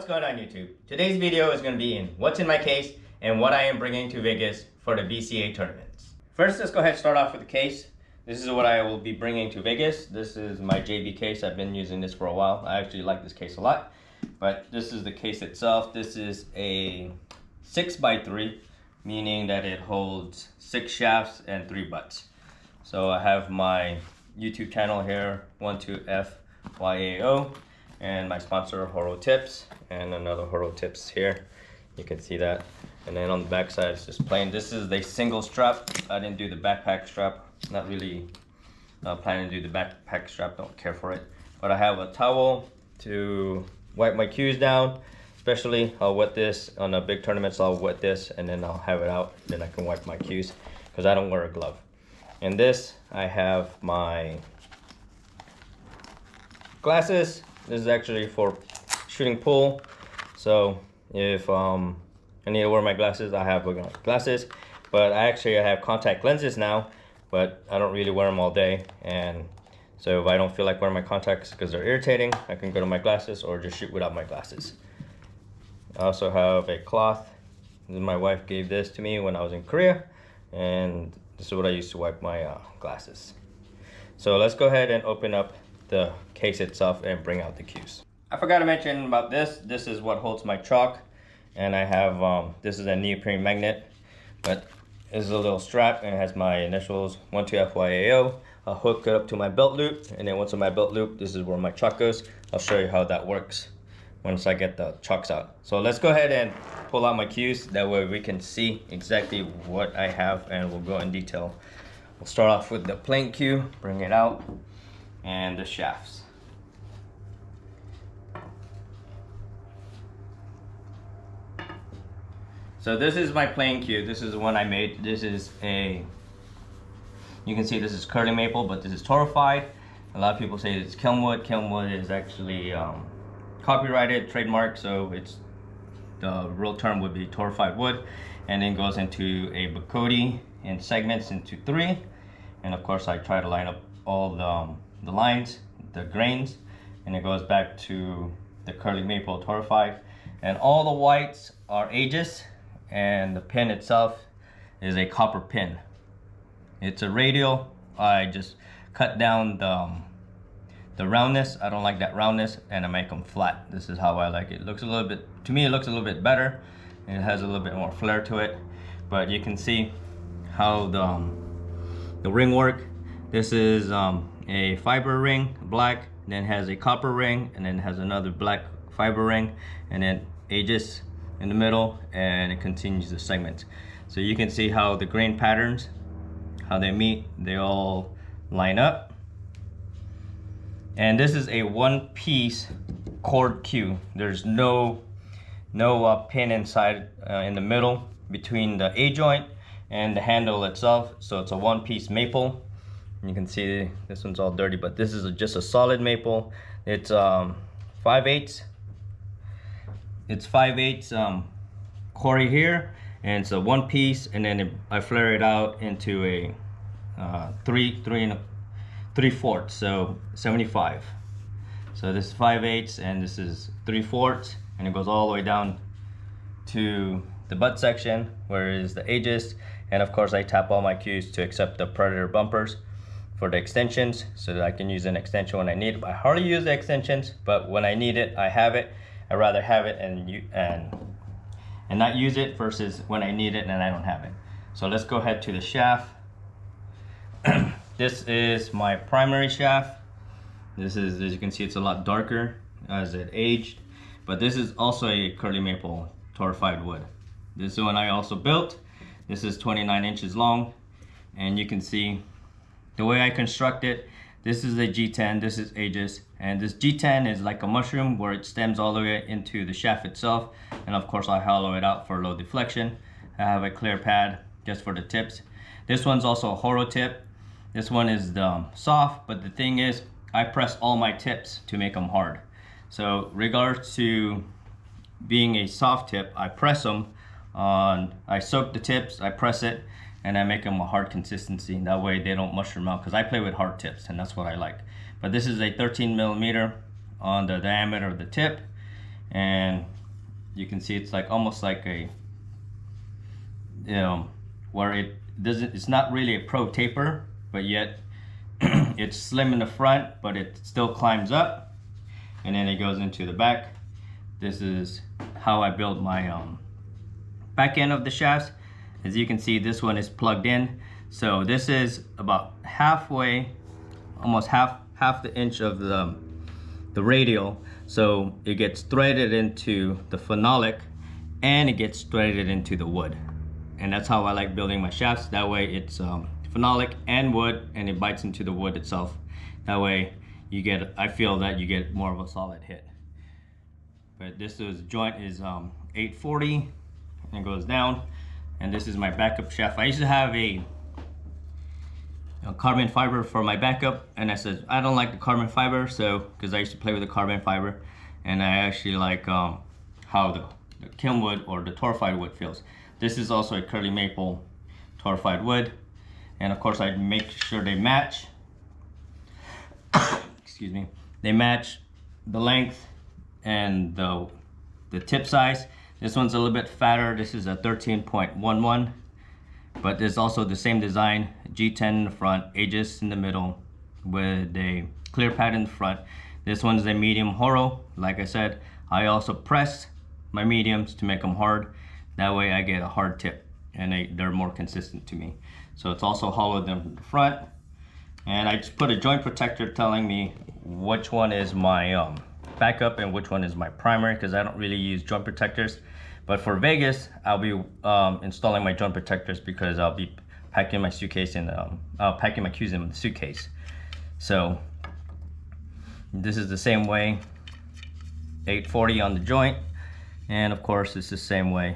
what's going on YouTube? Today's video is going to be in what's in my case and what I am bringing to Vegas for the BCA tournaments. First, let's go ahead and start off with the case. This is what I will be bringing to Vegas. This is my JV case. I've been using this for a while. I actually like this case a lot, but this is the case itself. This is a 6x3, meaning that it holds 6 shafts and 3 butts. So I have my YouTube channel here, 12FYAO, and my sponsor horotips, and another horotips here. You can see that. And then on the back side it's just plain. This is the single strap. I didn't do the backpack strap. Not really planning to do the backpack strap, don't care for it. But I have a towel to wipe my cues down. Especially I'll wet this on the big tournaments. I'll wet this and then I'll have it out, then I can wipe my cues because I don't wear a glove. And this, I have my glasses. This is actually for shooting pool. So if I need to wear my glasses, I have glasses. But I have contact lenses now, but I don't really wear them all day. And so if I don't feel like wearing my contacts because they're irritating, I can go to my glasses or just shoot without my glasses. I also have a cloth. My wife gave this to me when I was in Korea, and this is what I used to wipe my glasses. So let's go ahead and open up the case itself and bring out the cues. I forgot to mention about this. This is what holds my chalk, and I have this is a neoprene magnet, but this is a little strap and it has my initials 12FYAO. I'll hook it up to my belt loop, and then once on my belt loop, this is where my chalk goes. I'll show you how that works once I get the chalks out. So let's go ahead and pull out my cues. That way we can see exactly what I have, and we'll go in detail. We'll start off with the plain cue, bring it out, and the shafts. So this is my plain cue. This is the one I made. This is you can see this is curly maple, but this is torrefied. A lot of people say it's kilnwood. Kilnwood is actually copyrighted, trademark, so it's the real term would be torrefied wood, and then goes into a Bacote in segments into 3. And of course I try to line up all the lines, the grains, and it goes back to the curly maple torrefied. And all the whites are aegis, and the pin itself is a copper pin. It's a radial. I just cut down the roundness. I don't like that roundness, and I make them flat. This is how I like it. It looks a little bit, to me it looks a little bit better, and it has a little bit more flair to it. But you can see how the ring work. This is a fiber ring, black, then has a copper ring, and then has another black fiber ring, and then aegis in the middle, and it continues the segment. So you can see how the grain patterns, how they meet, they all line up. And this is a one-piece cord cue. There's no pin inside in the middle between the A joint and the handle itself. So it's a one-piece maple. You can see this one's all dirty, but this is just a solid maple. It's 5/8. It's 5/8 core here, and it's a one piece, and then I flare it out into a 3/4, so 75. So this is 5/8 and this is 3/4, and it goes all the way down to the butt section where is the aegis. And of course I tap all my cues to accept the Predator bumpers for the extensions, so that I can use an extension when I need it. I hardly use the extensions, but when I need it, I have it. I'd rather have it and not use it versus when I need it and I don't have it. So let's go ahead to the shaft. This is my primary shaft. This is, as you can see, it's a lot darker as it aged, but this is also a curly maple torrefied wood. This one I also built. This is 29 inches long, and you can see the way I construct it. This is a G10, this is aegis, and this G10 is like a mushroom where it stems all the way into the shaft itself. And of course I hollow it out for low deflection. I have a clear pad just for the tips. This one's also a horotip. This one is soft, but the thing is I press all my tips to make them hard. So regards to being a soft tip, I press them on, I soak the tips, I press it, and I make them a hard consistency. That way they don't mushroom out, because I play with hard tips and that's what I like. But this is a 13 millimeter on the diameter of the tip, and you can see it's like almost like a, where it doesn't, it's not really a pro taper, but yet it's slim in the front, but it still climbs up, and then it goes into the back. This is how I build my back end of the shafts. As you can see, this one is plugged in, so this is about halfway, almost half the inch of the radial, so it gets threaded into the phenolic and it gets threaded into the wood. And that's how I like building my shafts. That way it's phenolic and wood, and it bites into the wood itself. That way you get, I feel that you get more of a solid hit. But this joint is 840 and it goes down, and this is my backup shaft. I used to have a carbon fiber for my backup, and I said I don't like the carbon fiber, so because I used to play with the carbon fiber, and I actually like how the kiln wood or the torrefied wood feels. This is also a curly maple torrefied wood, and of course I make sure they match. Excuse me. They match the length and the tip size. This one's a little bit fatter. This is a 13.11. But there's also the same design, G10 in the front, Aegis in the middle with a clear pad in the front. This one's a medium horo. Like I said, I also press my mediums to make them hard. That way I get a hard tip, and they're more consistent to me. So it's also hollowed in the front. And I just put a joint protector telling me which one is my backup and which one is my primary, because I don't really use joint protectors. But for Vegas, I'll be installing my joint protectors because I'll be packing my suitcase in, packing my cues in the suitcase. So this is the same way, 840 on the joint, and of course it's the same way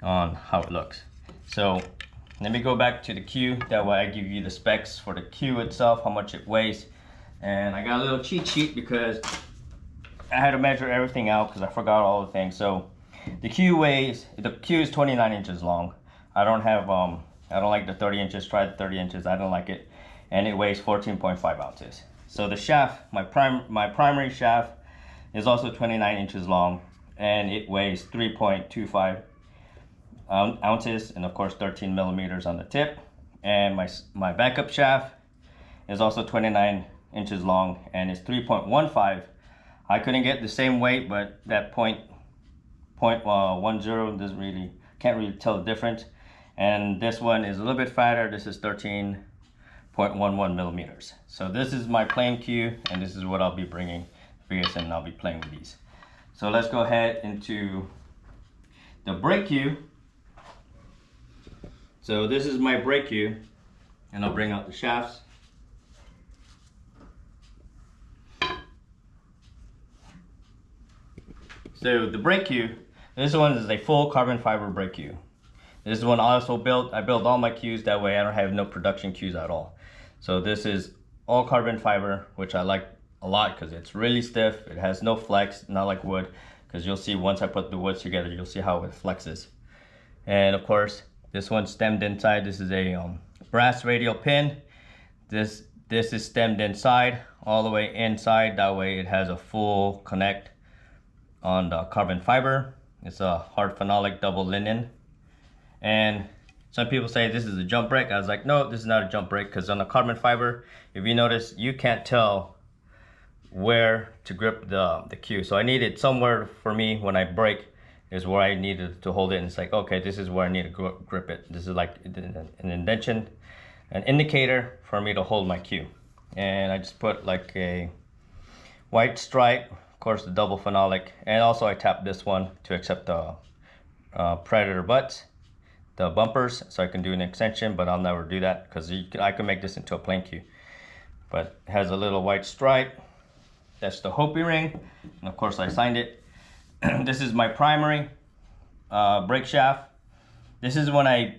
on how it looks. So let me go back to the cue. That way I give you the specs for the cue itself, how much it weighs, and I got a little cheat sheet because I had to measure everything out because I forgot all the things. So the cue is 29 inches long. I don't like the 30 inches, try the 30 inches, I don't like it. And it weighs 14.5 ounces. So the shaft, my primary shaft is also 29 inches long, and it weighs 3.25 ounces, and of course 13 millimeters on the tip. And my backup shaft is also 29 inches long, and it's 3.15. I couldn't get the same weight, but that 0.10 doesn't really, can't really tell the difference. And this one is a little bit fatter. This is 13.11 millimeters. So this is my plain cue, and this is what I'll be bringing for you, and I'll be playing with these. So let's go ahead into the brake cue. So this is my brake cue, and I'll bring out the shafts. So the brake cue, this one is a full carbon fiber brake cue. This is one I also built. I built all my cues, that way I don't have no production cues at all. So this is all carbon fiber, which I like a lot because it's really stiff. It has no flex, not like wood, because you'll see once I put the woods together, you'll see how it flexes. And of course, this one's stemmed inside. This is a brass radial pin. This is stemmed inside, all the way inside. That way it has a full connect on the carbon fiber. It's a hard phenolic double linen. And some people say this is a jump brake. I was like, no, this is not a jump brake, because on the carbon fiber, if you notice, you can't tell where to grip the cue. So I needed somewhere for me when I brake is where I needed to hold it. And it's like, okay, this is where I need to grip it. This is like an indentation, an indicator for me to hold my cue. And I just put like a white stripe, of course the double phenolic, and also I tapped this one to accept the predator butts, the bumpers, so I can do an extension, but I'll never do that because I can make this into a plain cue. But it has a little white stripe. That's the Hopi ring, and of course I signed it. This is my primary brake shaft. This is when I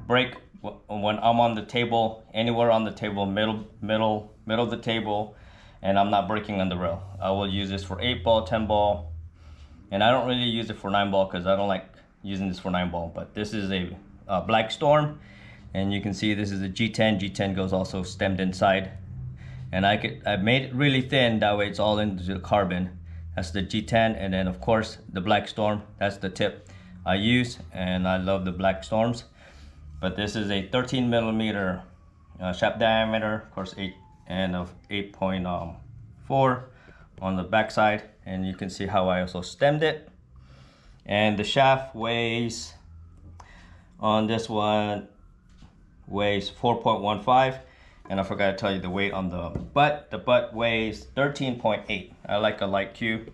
brake when I'm on the table, anywhere on the table, middle of the table, and I'm not braking on the rail. I will use this for 8-ball, 10-ball, and I don't really use it for 9-ball because I don't like using this for 9-ball. But this is a Black Storm, and you can see this is a G10. G10 goes also stemmed inside, and I made it really thin. That way it's all into the carbon, That's the G10, and then of course the Black Storm. That's the tip I use, and I love the Black Storms. But this is a 13 millimeter shaft diameter, of course 8.4 on the back side, and you can see how I also stemmed it. And the shaft weighs, on this one, weighs 4.15, and I forgot to tell you the weight on the butt. The butt weighs 13.8. I like a light cue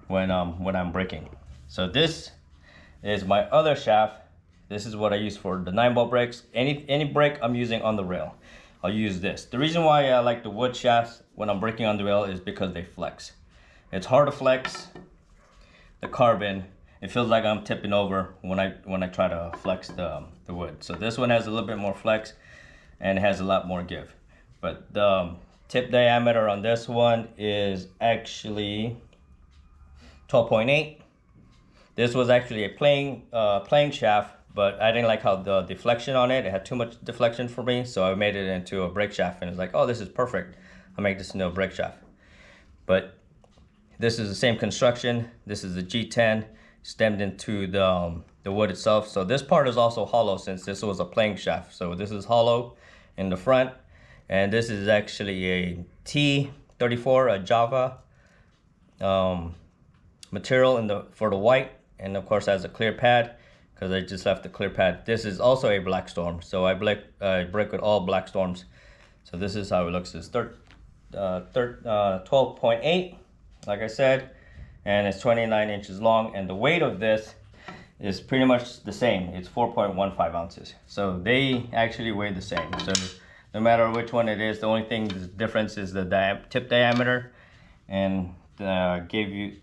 when I'm braking. So this is my other shaft. This is what I use for the 9-ball brakes. Any brake I'm using on the rail, I'll use this. The reason why I like the wood shafts when I'm braking on the rail is because they flex. It's hard to flex the carbon. It feels like I'm tipping over when I try to flex the wood. So this one has a little bit more flex and it has a lot more give. But the tip diameter on this one is actually 12.8. This was actually a playing shaft, but I didn't like how the deflection on it. It had too much deflection for me, so I made it into a brake shaft, and it's like, oh, this is perfect. I'll make this into a brake shaft. But this is the same construction. This is the G10 stemmed into the wood itself. So this part is also hollow since this was a playing shaft. So this is hollow in the front, and this is actually a T34, a Java material for the white, and of course has a clear pad because I just left the clear pad. This is also a Black Storm, so I brake with all Black Storms. So this is how it looks. It's 12.8, like I said, and it's 29 inches long, and the weight of this is pretty much the same. It's 4.15 ounces. So they actually weigh the same. So no matter which one it is, the only thing the difference is the tip diameter, and the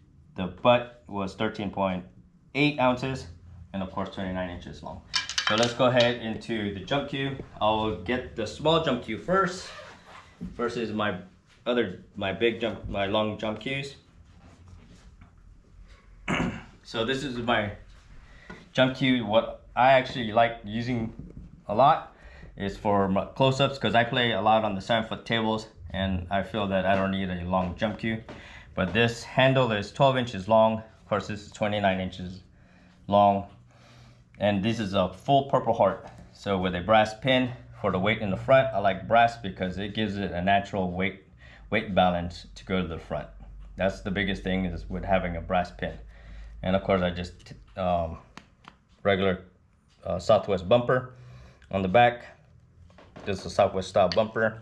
butt was 13.8 ounces, and of course 29 inches long. So let's go ahead into the jump cue. I'll get the small jump cue first versus my long jump cues. So this is my jump cue. What I actually like using a lot is for close-ups, because I play a lot on the 7-foot tables, and I feel that I don't need a long jump cue. But this handle is 12 inches long. Of course, this is 29 inches long. And this is a full Purple Heart. So with a brass pin for the weight in the front. I like brass because it gives it a natural weight balance to go to the front. That's the biggest thing is with having a brass pin. And of course I just regular Southwest bumper on the back. This is a Southwest style bumper,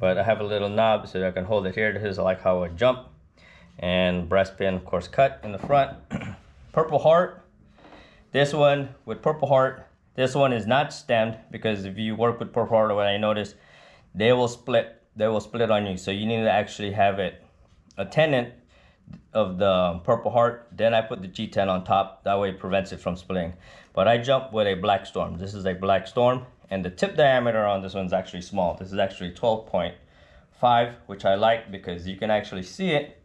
but I have a little knob so that I can hold it here. This is like how I jump. And brass pin, of course, cut in the front. Purple Heart. This one with Purple Heart, this one is not stemmed, because if you work with Purple Heart, what I noticed, they will split on you. So you need to actually have it a tenon of the Purple Heart. Then I put the G10 on top. That way it prevents it from splitting. But I jump with a Black Storm. This is a Black Storm, and the tip diameter on this one is actually small. This is actually 12.5, which I like because you can actually see it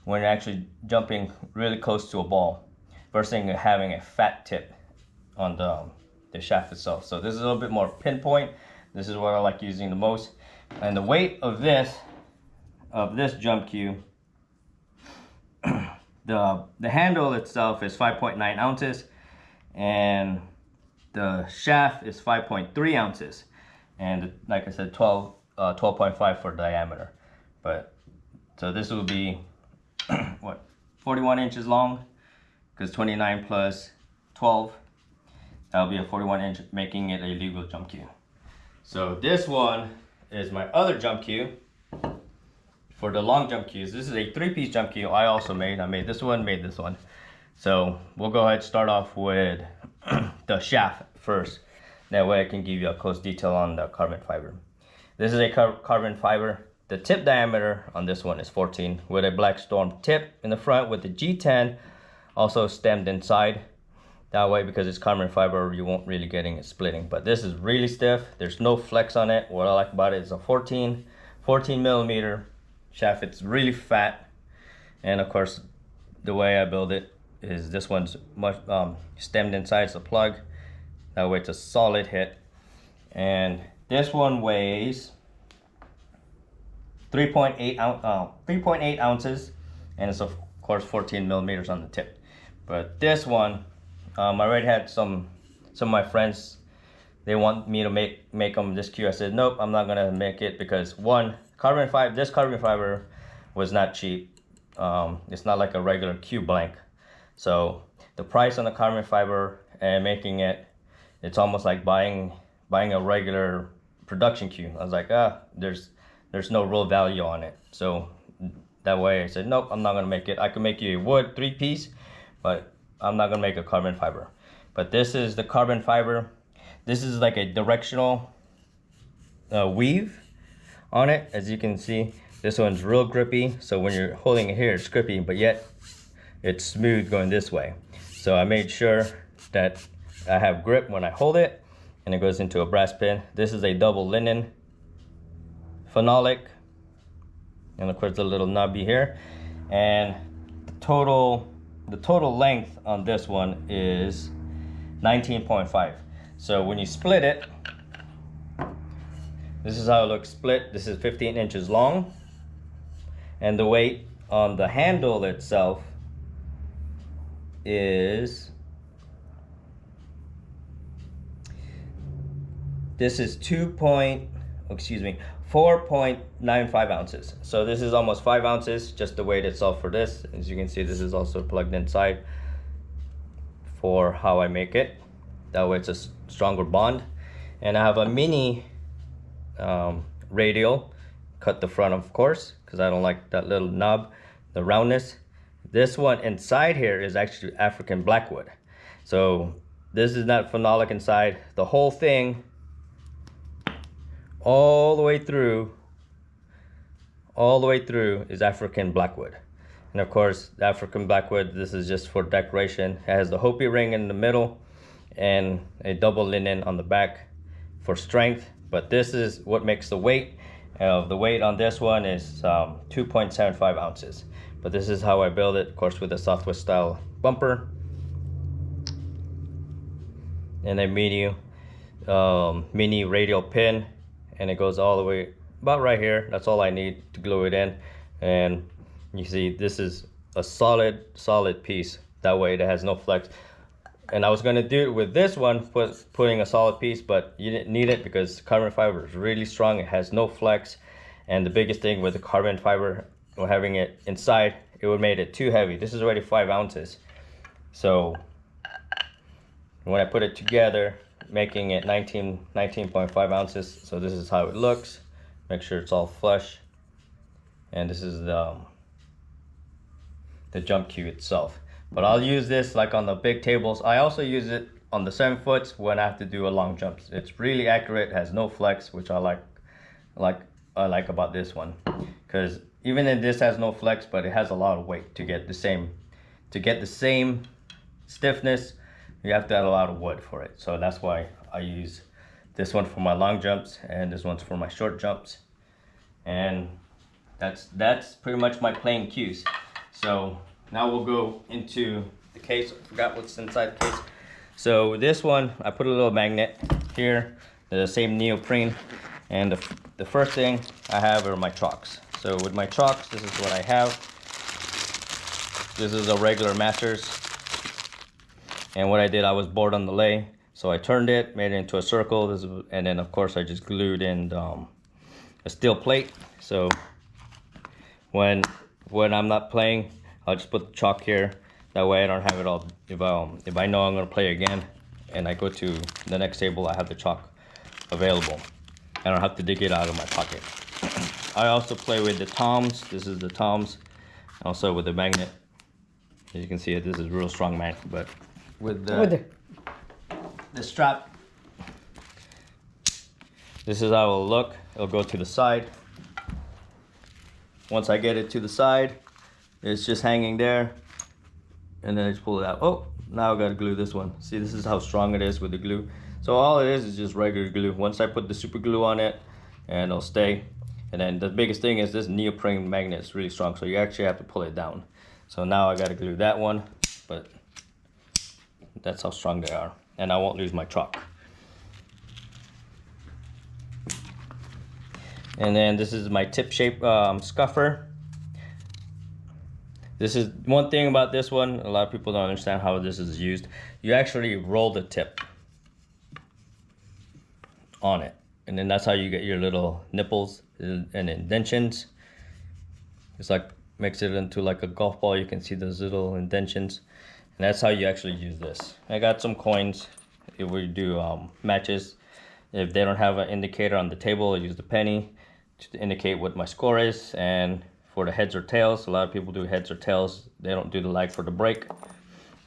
when you're actually jumping really close to a ball, versus having a fat tip on the shaft itself. So this is a little bit more pinpoint. This is what I like using the most. And the weight of this jump cue, the handle itself is 5.9 ounces, and the shaft is 5.3 ounces, and like I said, 12.5 for diameter. But so this will be what, 41 inches long, because 29 plus 12, that'll be a 41 inch, making it a legal jump cue. So this one is my other jump cue for the long jump cues. This is a 3-piece jump cue I also made. I made this one. So we'll go ahead and start off with the shaft first. That way I can give you a close detail on the carbon fiber. This is a carbon fiber. The tip diameter on this one is 14, with a Black Storm tip in the front with the G10 also stemmed inside. That way, because it's carbon fiber, you won't really getting it splitting. But this is really stiff. There's no flex on it. What I like about it is a 14 millimeter shaft. It's really fat. And of course, the way I build it is this one's much stemmed inside. It's a plug. That way it's a solid hit. And this one weighs 3.8 ounces, and it's a course 14 millimeters on the tip. But this one, I already had some of my friends, they want me to make them this cute. I said nope, I'm not gonna make it, because one, this carbon fiber was not cheap. It's not like a regular Q blank. So the price on the carbon fiber and making it, it's almost like buying a regular production Q. I was like, there's no real value on it. So that way I said, nope, I'm not gonna make it. I can make you a wood 3-piece, but I'm not gonna make a carbon fiber. But this is the carbon fiber. This is like a directional weave on it. As you can see, this one's real grippy. So when you're holding it here, it's grippy, but yet it's smooth going this way. So I made sure that I have grip when I hold it, and it goes into a brass pin. This is a double linen phenolic, and of course the little knobby here. And the total length on this one is 19.5. So when you split it, this is how it looks split. This is 15 inches long, and the weight on the handle itself is, this is 4.95 ounces. So this is almost 5 ounces, just the weight itself for this. As you can see, this is also plugged inside for how I make it. That way it's a stronger bond. And I have a mini radial, cut the front of course, because I don't like that little knob, the roundness. This one inside here is actually African blackwood. So this is not phenolic inside. The whole thing, all the way through is African blackwood. And of course, the African blackwood, this is just for decoration. It has the Hopi ring in the middle and a double linen on the back for strength. But this is what makes the weight. The weight on this one is 2.75 ounces. But this is how I build it, of course, with a Southwest style bumper and a mini radial pin, and it goes all the way about right here. That's all I need to glue it in. And you see, this is a solid piece. That way it has no flex. And I was going to do it with this one, putting a solid piece, but you didn't need it because carbon fiber is really strong. It has no flex. And the biggest thing with the carbon fiber, or having it inside, it would made it too heavy. This is already 5 ounces. So when I put it together, making it 19.5 ounces. So this is how it looks. Make sure it's all flush. And this is the jump cue itself. But I'll use this like on the big tables. I also use it on the 7 foots when I have to do a long jump. It's really accurate, has no flex, which I like about this one. Because even if this has no flex, but it has a lot of weight to get the same stiffness. You have to add a lot of wood for it. So that's why I use this one for my long jumps, and this one's for my short jumps. And that's pretty much my playing cues. So now we'll go into the case. I forgot what's inside the case. So this one, I put a little magnet here, the same neoprene. And the first thing I have are my chalks. So with my chalks, this is what I have. This is a regular Masters. And what I did, I was bored on the lay. So I turned it, made it into a circle. And then of course I just glued in a steel plate. So when I'm not playing, I'll just put the chalk here. That way I don't have it all. If I know I'm gonna play again and I go to the next table, I have the chalk available. I don't have to dig it out of my pocket. I also play with the toms. This is the toms. Also with the magnet. As you can see, this is real strong magnet, but with the strap, this is how it'll look. It'll go to the side. Once I get it to the side, it's just hanging there, and then I just pull it out. Oh, now I gotta glue this one. See, this is how strong it is with the glue. So all it is just regular glue. Once I put the super glue on it, and it'll stay. And then the biggest thing is this neoprene magnet is really strong, so you actually have to pull it down. So now I gotta glue that one, but that's how strong they are. And I won't lose my chalk. And then this is my tip shape scuffer. This is one thing about this one. A lot of people don't understand how this is used. You actually roll the tip on it, and then that's how you get your little nipples and indentions. It's like makes it into like a golf ball. You can see those little indentions, and that's how you actually use this. I got some coins. If we do matches, if they don't have an indicator on the table, I use the penny to indicate what my score is. And for the heads or tails, a lot of people do heads or tails. They don't do the leg for the break.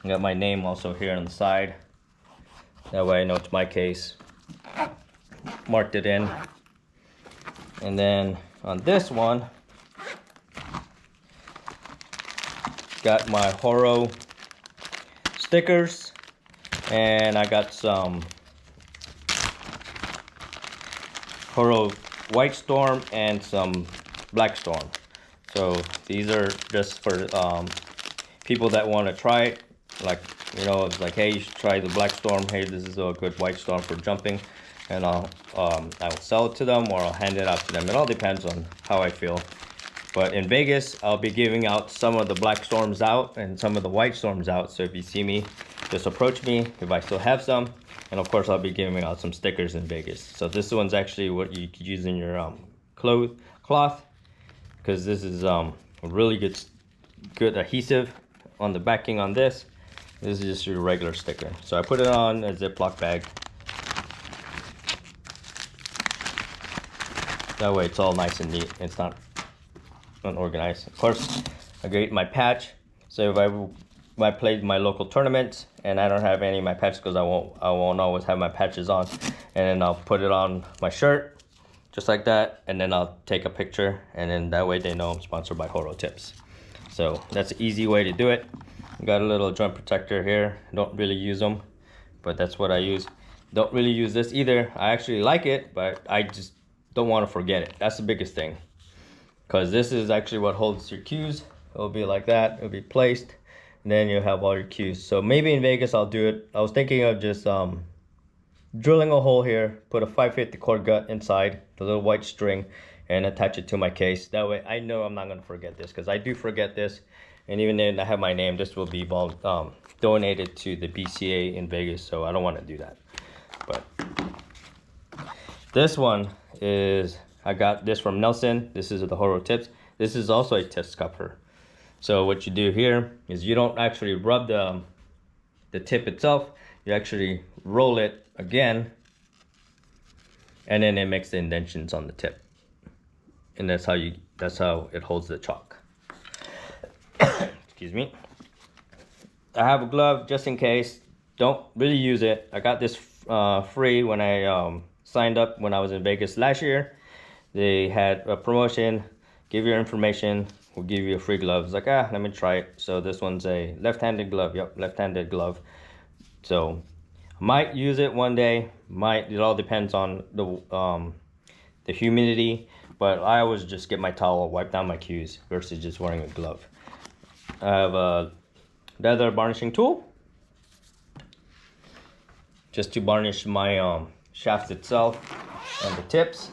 I got my name also here on the side. That way I know it's my case. Marked it in. And then on this one, got my horo stickers, and I got some horo white storm and some black storm. So these are just for people that want to try it. Like, you know, it's like, hey, you should try the black storm. Hey, this is a good white storm for jumping. And I will sell it to them, or I'll hand it out to them. It all depends on how I feel. But in Vegas, I'll be giving out some of the black storms out and some of the white storms out. So if you see me, just approach me if I still have some. And of course, I'll be giving out some stickers in Vegas. So this one's actually what you could use in your cloth, because this is a really good adhesive on the backing on this. This is just your regular sticker. So I put it on a Ziploc bag. That way it's all nice and neat. It's not unorganized. Of course, I get my patch. So if I played my local tournaments and I don't have any of my patches, because I won't always have my patches on, and then I'll put it on my shirt just like that, and then I'll take a picture, and then that way they know I'm sponsored by horotips. So that's an easy way to do it. Got a little joint protector here. Don't really use them, but that's what I use. Don't really use this either. I actually like it, but I just don't want to forget it. That's the biggest thing, because this is actually what holds your cues. It'll be like that. It'll be placed, and then you'll have all your cues. So maybe in Vegas I'll do it. I was thinking of just drilling a hole here, put a 550 cord gut inside the little white string, and attach it to my case. That way I know I'm not going to forget this, because I do forget this. And even then I have my name, this will be donated to the BCA in Vegas, so I don't want to do that. But this one is, I got this from Nelson. This is the horotips. This is also a test cover. So what you do here is you don't actually rub the tip itself. You actually roll it again, and then it makes the indentions on the tip. And that's how it holds the chalk. Excuse me. I have a glove just in case. Don't really use it. I got this free when I signed up when I was in Vegas last year. They had a promotion. Give your information, we'll give you a free glove. It's like, let me try it. So this one's a left-handed glove. Yep, left-handed glove. So I might use it one day. It all depends on the humidity. But I always just get my towel, wipe down my cues versus just wearing a glove. I have a leather varnishing tool just to varnish my shaft itself and the tips.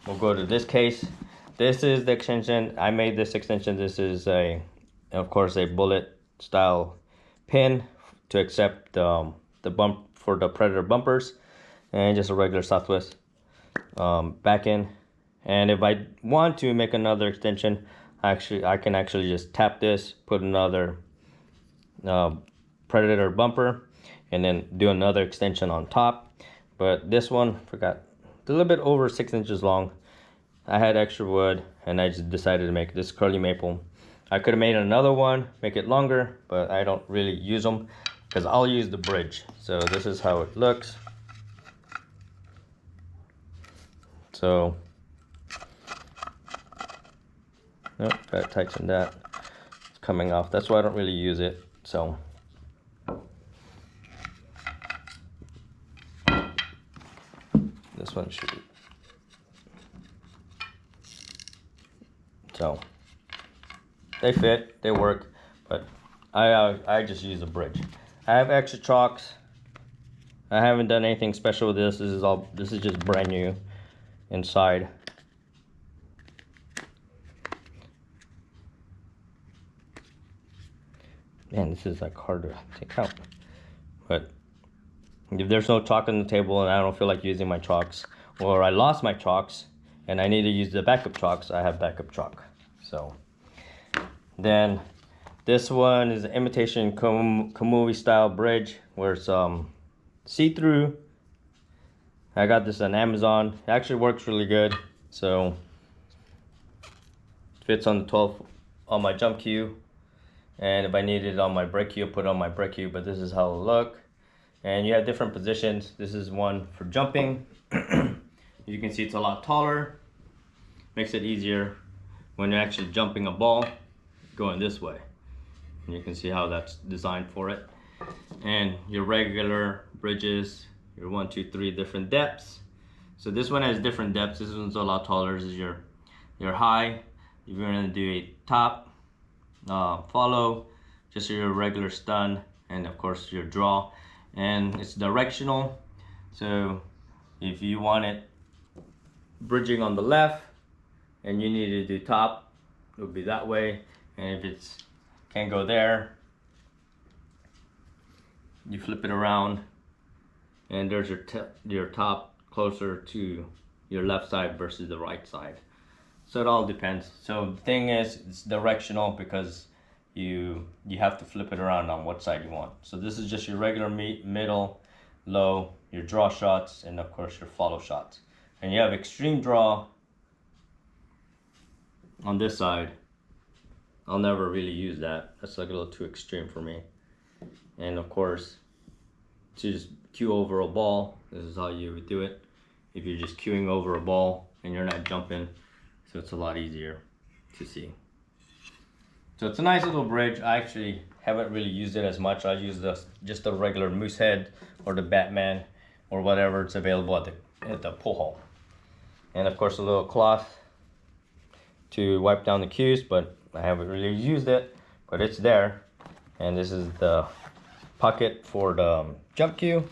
We'll go to this case. This is the extension. I made this extension. This is of course, a bullet style pin to accept the bump for the Predator bumpers, and just a regular Southwest back end. And if I want to make another extension, I can actually just tap this, put another Predator bumper, and then do another extension on top. But this one, forgot, a little bit over 6 inches long. I had extra wood, and I just decided to make this curly maple. I could have made another one, make it longer, but I don't really use them because I'll use the bridge. So this is how it looks. So, nope, gotta tighten that. It's coming off. That's why I don't really use it. So, this one should be. So they fit, they work, but I just use a bridge. I have extra chalks. I haven't done anything special with this. This is just brand new inside. Man, this is like hard to take out. But if there's no chalk on the table and I don't feel like using my chalks, or I lost my chalks and I need to use the backup chalks, I have backup chalk. So then this one is an imitation Kamui style bridge where it's see-through. I got this on Amazon. It actually works really good. So it fits on the 12 on my jump cue. And if I need it on my break cue, put it on my break cue, but this is how it'll look. And you have different positions. This is one for jumping. You can see it's a lot taller. Makes it easier when you're actually jumping a ball going this way. And you can see how that's designed for it. And your regular bridges, your 1, 2, 3 different depths. So this one has different depths. This one's a lot taller. This is your high. If you're gonna do a top, follow, just your regular stun, and of course your draw. And it's directional. So if you want it bridging on the left and you need to do top, it'll be that way. And if it's can't go there, you flip it around and there's your top closer to your left side versus the right side. So it all depends. So the thing is, it's directional because you have to flip it around on what side you want. So this is just your regular middle, low, your draw shots, and of course your follow shots. And you have extreme draw on this side. I'll never really use that. That's like a little too extreme for me. And of course, to just cue over a ball, this is how you would do it. If you're just cueing over a ball and you're not jumping, so it's a lot easier to see. So it's a nice little bridge. I actually haven't really used it as much. I use just the regular moose head or the Batman or whatever it's available at the pool hall. And of course a little cloth to wipe down the cues, but I haven't really used it, but it's there. And this is the pocket for the jump cue.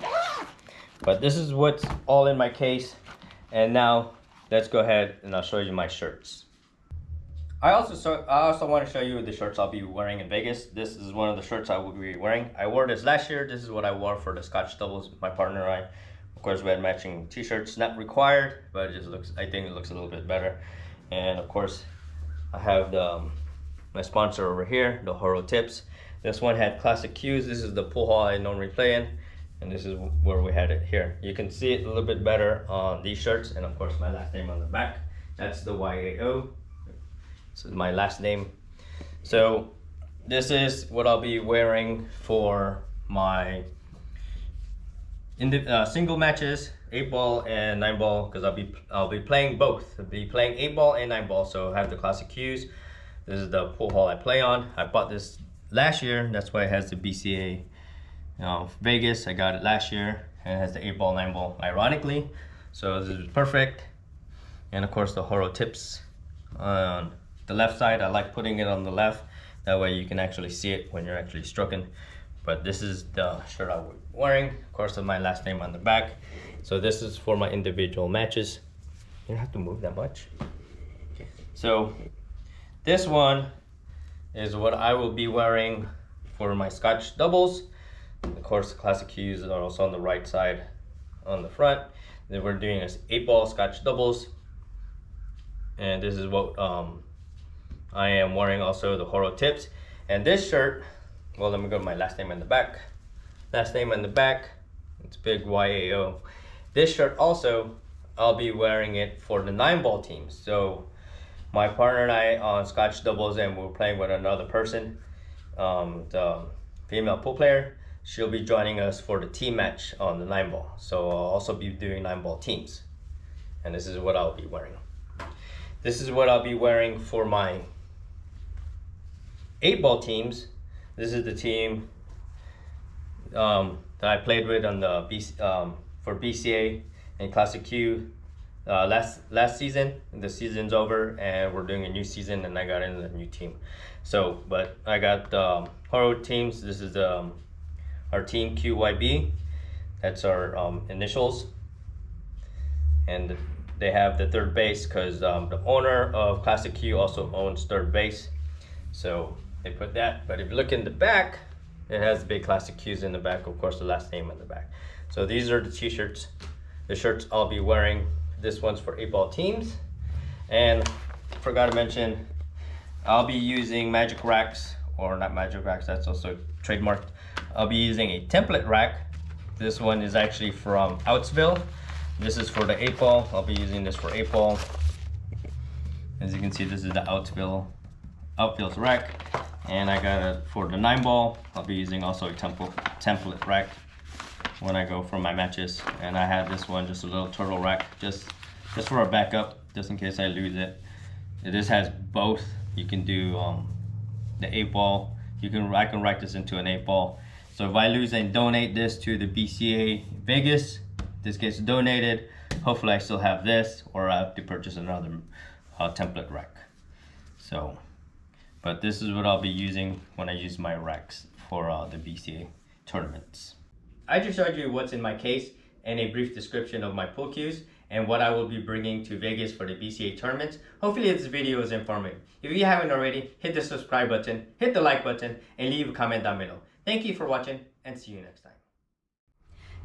But this is what's all in my case. And now let's go ahead and I'll show you my shirts. I also want to show you the shirts I'll be wearing in Vegas. This is one of the shirts I will be wearing. I wore this last year. This is what I wore for the Scotch doubles with my partner and I. Of course, we had matching t-shirts, not required, but it just looks, I think it looks a little bit better. And of course, I have my sponsor over here, the horotips. This one had classic cues. This is the pool hall I normally play in. And this is where we had it here. You can see it a little bit better on these shirts. And of course, my last name on the back. That's the YAO. This is my last name. So this is what I'll be wearing for my single matches, 8-ball and 9-ball, because I'll be playing both. I'll be playing 8-ball and 9-ball, so I have the classic cues. This is the pool hall I play on. I bought this last year. That's why it has the BCA Vegas. I got it last year, and it has the 8-ball, 9-ball, ironically. So this is perfect. And of course the horotips on the left side. I like putting it on the left. That way you can actually see it when you're actually stroking. But this is the shirt I'm wearing. Of course, with my last name on the back. So this is for my individual matches. You don't have to move that much. So this one is what I will be wearing for my Scotch doubles. Of course, the classic cues are also on the right side on the front. Then we're doing this 8-ball Scotch doubles. And this is what I am wearing, also the horotips. And this shirt, well, let me go to my last name on the back. Last name on the back, it's big YAO. This shirt also, I'll be wearing it for the 9-ball team. So my partner and I on Scotch doubles, and we're playing with another person, the female pool player. She'll be joining us for the team match on the 9-ball. So I'll also be doing 9-ball teams. And this is what I'll be wearing. This is what I'll be wearing for my 8-ball teams. This is the team that I played with on the for BCA and Classic Q last season. The season's over and we're doing a new season, and I got in the new team. So, but I got Horo teams. This is our team QYB. That's our initials, and they have the third base because the owner of Classic Q also owns third base. So they put that. But if you look in the back, it has big classic cues in the back, of course the last name on the back. So these are the t-shirts, the shirts I'll be wearing. This one's for 8-ball teams. And forgot to mention, I'll be using magic racks, or not magic racks, that's also trademarked. I'll be using a template rack. This one is actually from Outsville. This is for the 8-ball. I'll be using this for 8-ball. As you can see, this is the Outsville's rack. And I got it for the 9-ball. I'll be using also a template rack when I go for my matches. And I have this one, just a little turtle rack, just for a backup, just in case I lose it. This has both. You can do the 8-ball. I can rack this into an 8-ball. So if I lose and donate this to the BCA Vegas, this gets donated. Hopefully I still have this, or I have to purchase another template rack. So, but this is what I'll be using when I use my racks for the BCA tournaments. I just showed you what's in my case and a brief description of my pool cues and what I will be bringing to Vegas for the BCA tournaments. Hopefully this video is informative. If you haven't already, hit the subscribe button, hit the like button, and leave a comment down below. Thank you for watching, and see you next time.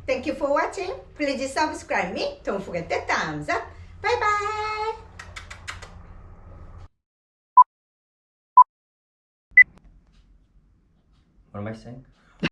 Thank you for watching. Please subscribe me. Don't forget the thumbs up. Bye bye. What am I saying?